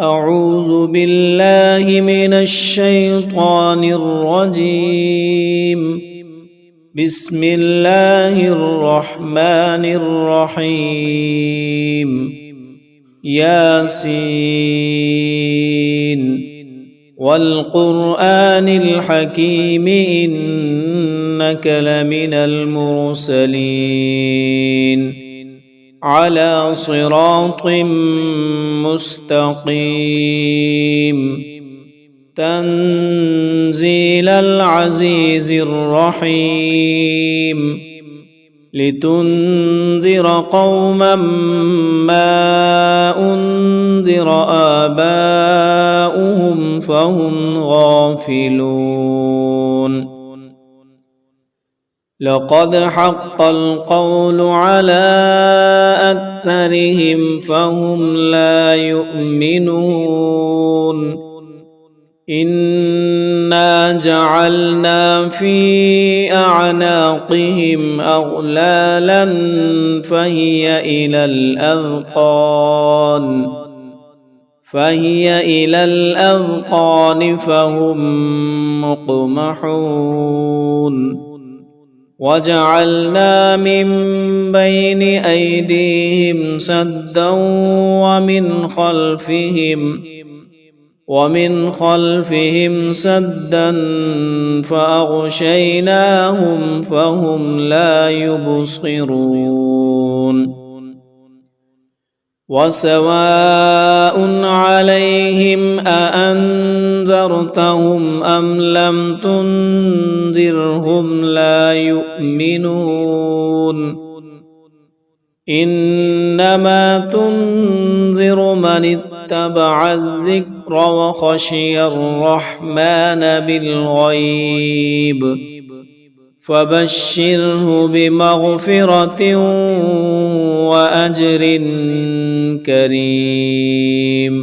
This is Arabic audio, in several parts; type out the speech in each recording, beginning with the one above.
أعوذ بالله من الشيطان الرجيم. بسم الله الرحمن الرحيم. ياسين والقرآن الحكيم إنك لمن المرسلين على صراط مستقيم تنزيل العزيز الرحيم لتنذر قوما ما أنذر آباؤهم فهم غافلون. لقد حق القول على أكثرهم فهم لا يؤمنون. إنا جعلنا في أعناقهم أغلالا فهي إلى الأذقان فهم مقمحون. وجعلنا من بين أيديهم سدا ومن خلفهم سدا فأغشيناهم فهم لا يبصرون. وسواء عليهم أأنذرتهم أم لم تنذرهم لا يؤمنون. إنما تنذر من اتبع الذكر وخشي الرحمن بالغيب فبشره بمغفرة وأجر كريم.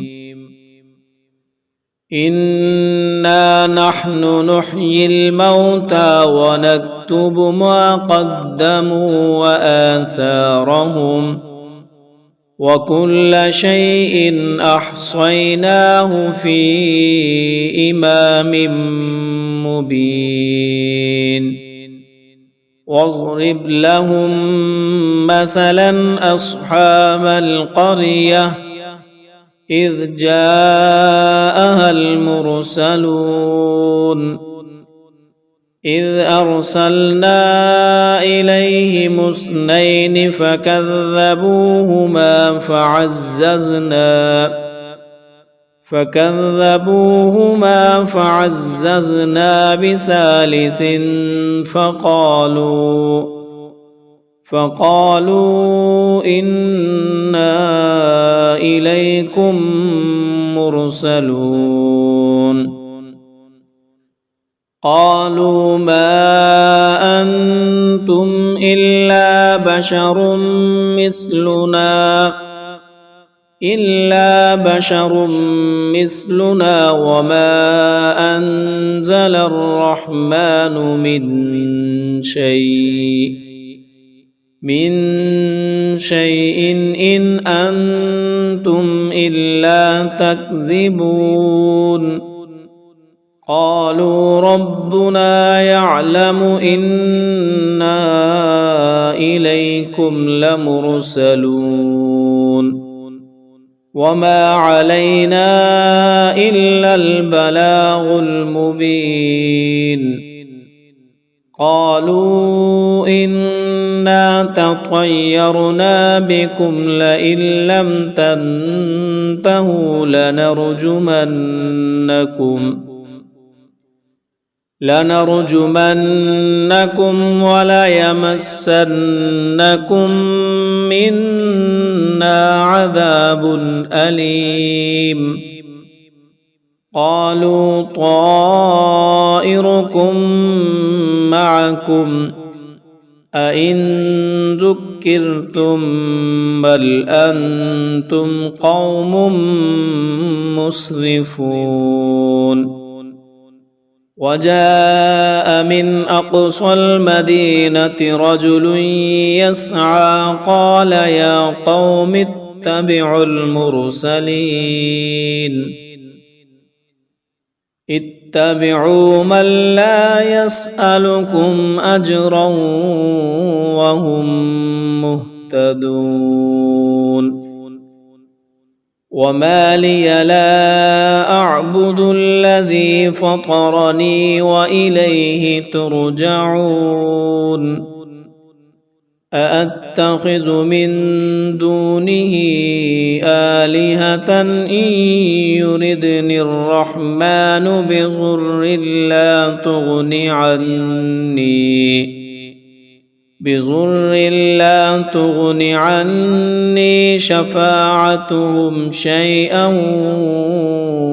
إنا نحن نحيي الموتى ونكتب ما قدموا وآثارهم وكل شيء أحصيناه في إمام مبين. واضرب لهم مثلا أصحاب القرية إذ جاءها المرسلون إذ أرسلنا إليهم 2 فكذبوهما فعززنا بثالث فقالوا إنا إليكم مرسلون. قالوا ما أنتم إلا بشر مثلنا وما أنزل الرحمن من شيء إن أنتم إلا تكذبون. قالوا ربنا يعلم إنا إليكم لمرسلون وما علينا إلا البلاغ المبين. قالوا إنا تطيرنا بكم لئن لم تنتهوا لنرجمنكم وليمسنكم منا عذاب أليم. قالوا طائركم معكم أئن ذكرتم بل أنتم قوم مسرفون. وجاء من أقصى المدينة رجل يسعى قال يا قوم اتبعوا المرسلين اتبعوا من لا يسألكم أجرا وهم مهتدون وما لي لا أعبد الذي فطرني وإليه ترجعون أأتخذ من دونه آلهة إن يردني الرحمن بضر لا تغن عني شفاعتهم شيئا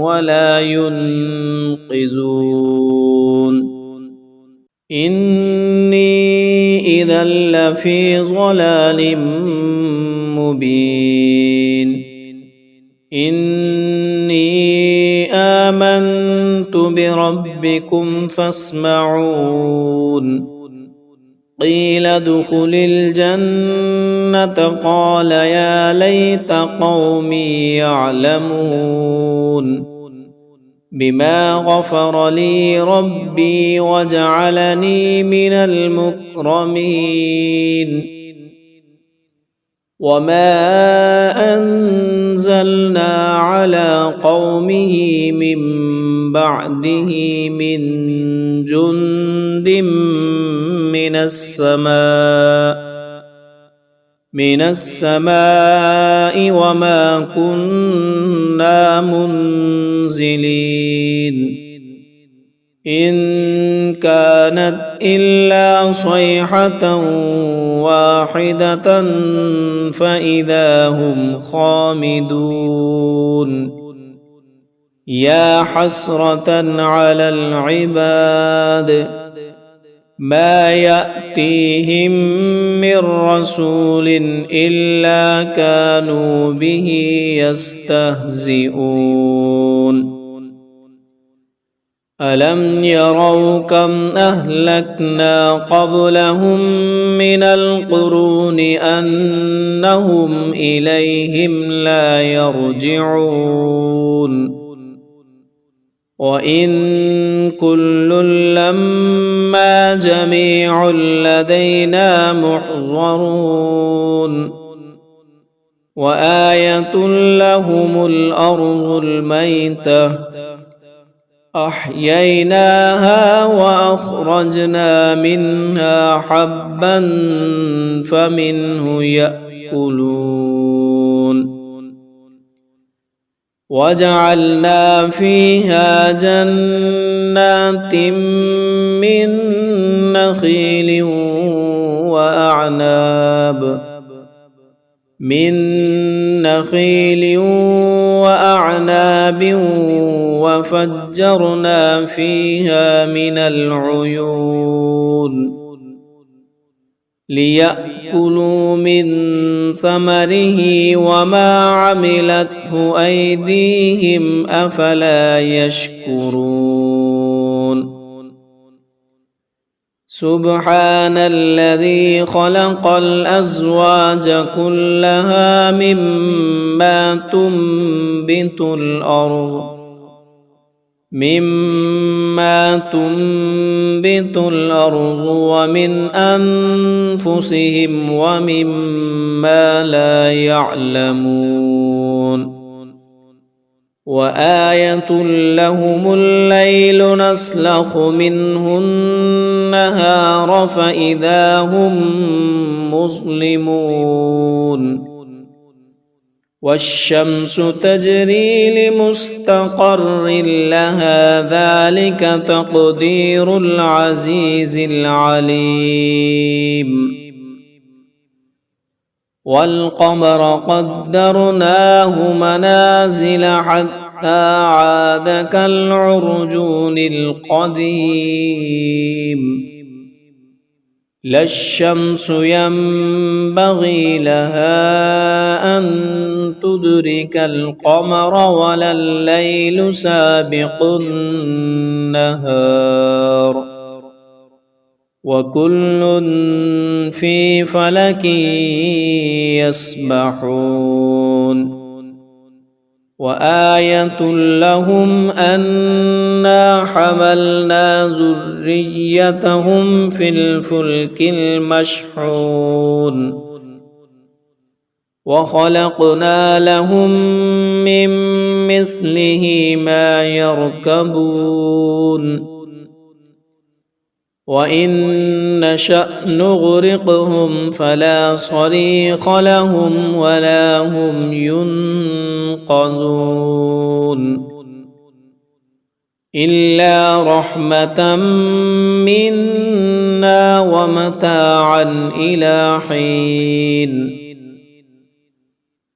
ولا ينقذون إني إذا لفي ضلال مبين إني آمنت بربكم فاسمعون قيل ادخل الجنة قال يا ليت قومي يعلمون بما غفر لي ربي وجعلني من المكرمين وما أنزلنا على قومه من بعده من جند من السماء وما كنا منزلين إن كانت إلا صيحة واحدة فإذا هم خامدون يا حسرة على العباد ما يأتيهم من رسول إلا كانوا به يستهزئون ألم يروا كم أهلكنا قبلهم من القرون أنهم إليهم لا يرجعون وإن كل لما جميع لدينا محضرون وآية لهم الأرض الميتة أحييناها وأخرجنا منها حبا فمنه يأكلون وجعلنا فيها جنات من نخيل وأعناب وفجرنا فيها من العيون ليأكلوا من ثمره وما عملته أيديهم أفلا يشكرون سبحان الذي خلق الأزواج كلها مما تنبت الأرض ومن أنفسهم ومما لا يعلمون وآية لهم الليل نسلخ منه النهار فإذا هم مظلمون والشمس تجري لمستقر لها ذلك تقدير العزيز العليم والقمر قدرناه منازل حتى عاد كالعرجون القديم لا الشمس ينبغي لها أن تدرك القمر ولا الليل سابق النهار وكل في فلك يسبحون وآية لهم أنا حملنا ذريتهم في الفلك المشحون وخلقنا لهم من مثله ما يركبون وإن نشأ نغرقهم فلا صريخ لهم ولا هم ينقذون إلا رحمة منا ومتاعا إلى حين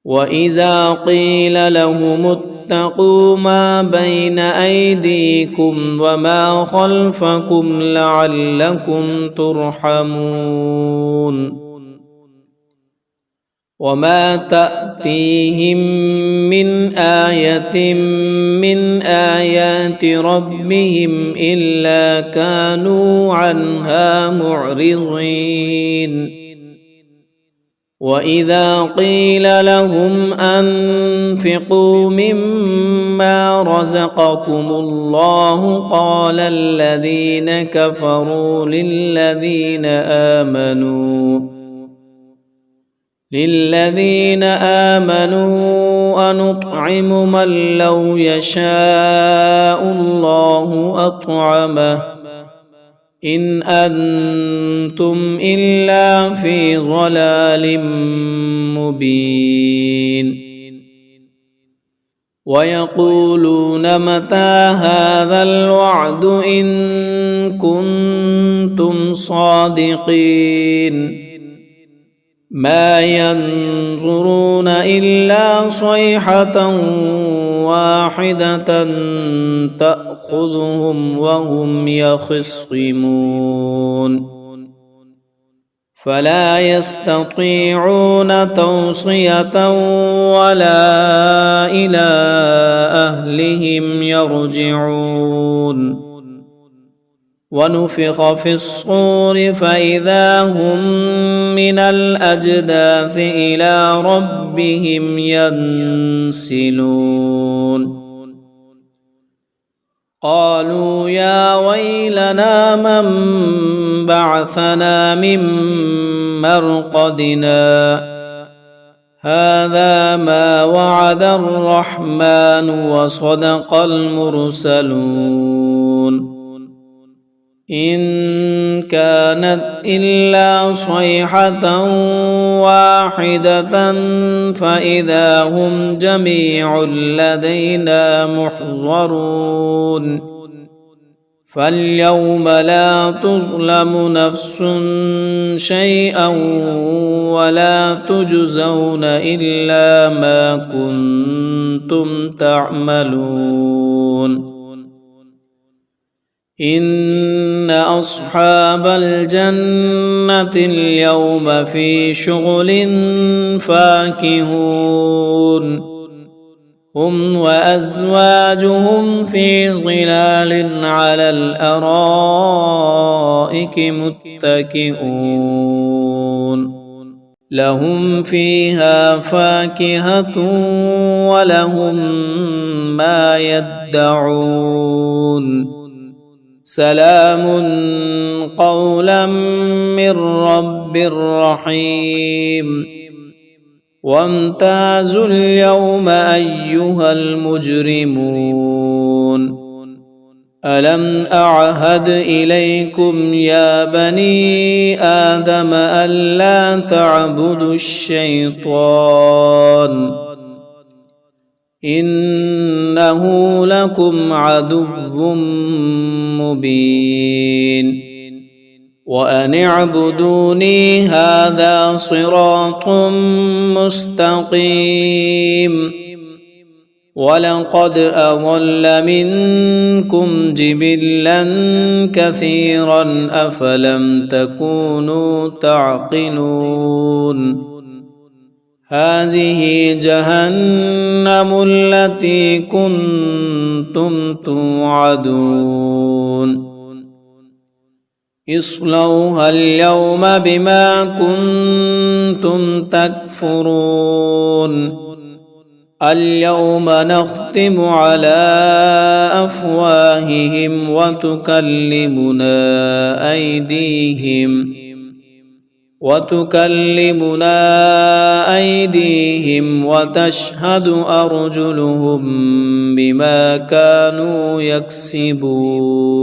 وإذا قيل لهم اتقوا ما بين أيديكم وما خلفكم لعلكم ترحمون وما تأتيهم من آية من آيات ربهم إلا كانوا عنها معرضين وإذا قيل لهم أنفقوا مما رزقكم الله قال الذين كفروا للذين آمنوا أنطعم من لو يشاء الله أطعمه إن أنتم إلا في ضلال مبين ويقولون متى هذا الوعد إن كنتم صادقين ما ينظرون إلا صيحة واحدة تأخذهم وهم يخصمون فلا يستطيعون توصية ولا إلى أهلهم يرجعون ونفخ في الصور فإذا هم من الأجداث إلى ربهم ينسلون قالوا يا ويلنا من بعثنا من مرقدنا هذا ما وعد الرحمن وصدق المرسلون إن كانت إلا صيحة واحدة فإذا هم جميع لدينا محضرون فاليوم لا تظلم نفس شيئا ولا تجزون إلا ما كنتم تعملون إن أصحاب الجنة اليوم في شغل فاكهون هم وأزواجهم في ظلال على الأرائك متكئون لهم فيها فاكهة ولهم ما يدعون سلام قولا من رب رحيم وامتازوا اليوم أيها المجرمون ألم أعهد إليكم يا بني آدم ألا تعبدوا الشيطان إنه لكم عدو مبين وأن اعبدوني هذا صراط مستقيم ولقد أضل منكم جبلا كثيرا أفلم تكونوا تعقلون هذه جهنم التي كنتم توعدون اصلوها اليوم بما كنتم تكفرون اليوم نختم على أفواههم وتكلمنا أيديهم وتشهد أرجلهم بما كانوا يكسبون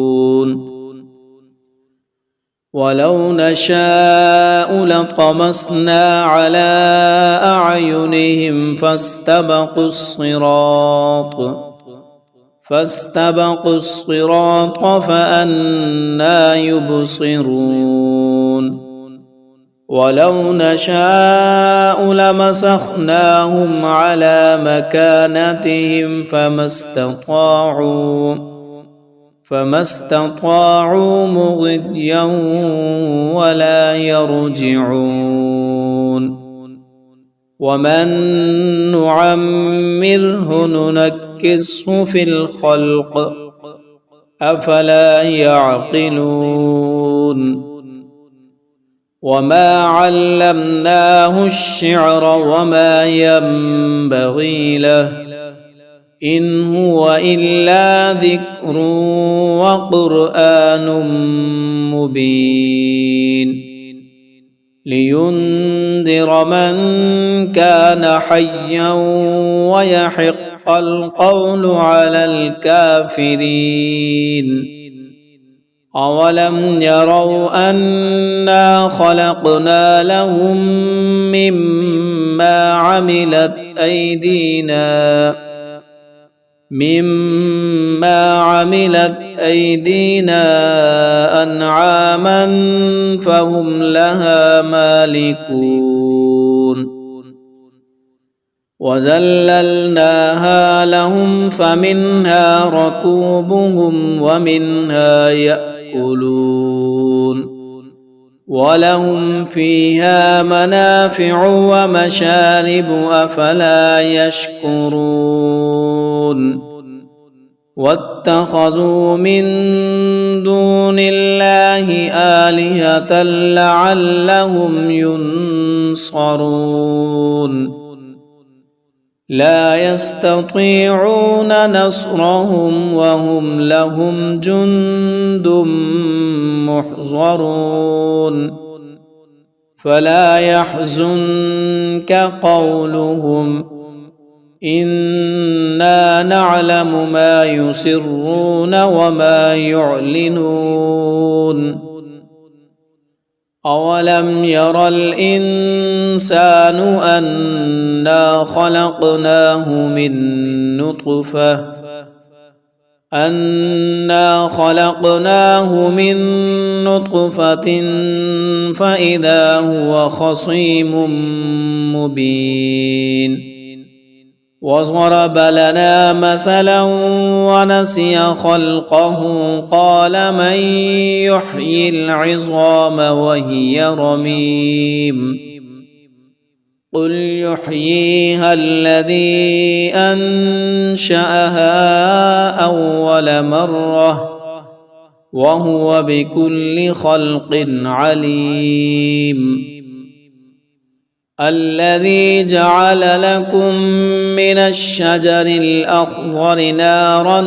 ولو نشاء لطمسنا على أعينهم فاستبقوا الصراط فأنى يبصرون ولو نشاء لمسخناهم على مكانتهم فما استطاعوا مضيا ولا يرجعون ومن نعمره ننكسه في الخلق أفلا يعقلون وما علمناه الشعر وما ينبغي له إن هو إلا ذكر وقرآن مبين لينذر من كان حيا ويحق القول على الكافرين أولم يروا أنا خلقنا لهم مما عملت أيدينا أنعاما فهم لها مالكون وذللناها لهم فمنها ركوبهم ومنها يأكلون ولهم فيها منافع ومشارب أفلا يشكرون واتخذوا من دون الله آلهة لعلهم ينصرون لا يستطيعون نصرهم وهم لهم جند محضرون فلا يحزنك قولهم إنا نعلم ما يسرون وما يعلنون أولم ير الإنسان أنا خلقناه من نطفة فإذا هو خصيم مبين وضرب لنا مثلا ونسي خلقه قال من يحيي العظام وهي رميم قل يحييها الذي أنشأها أول مرة وهو بكل خلق عليم الذي جعل لكم من الشجر الأخضر نارا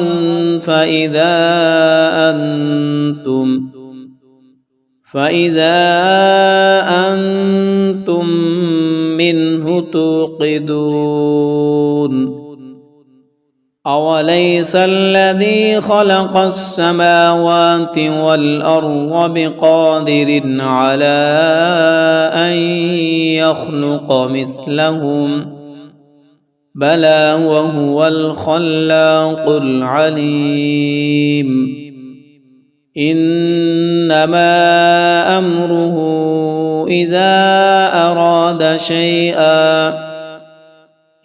فإذا أنتم منه توقدون أوليس الذي خلق السماوات والأرض بقادر على أن يخلق مثلهم بلى وهو الخلاق العليم إنما أمره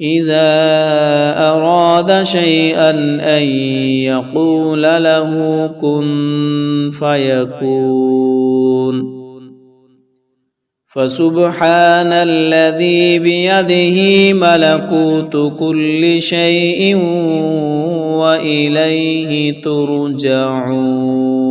إذا أراد شيئا أن يقول له كن فيكون فسبحان الذي بيده ملكوت كل شيء وإليه ترجعون.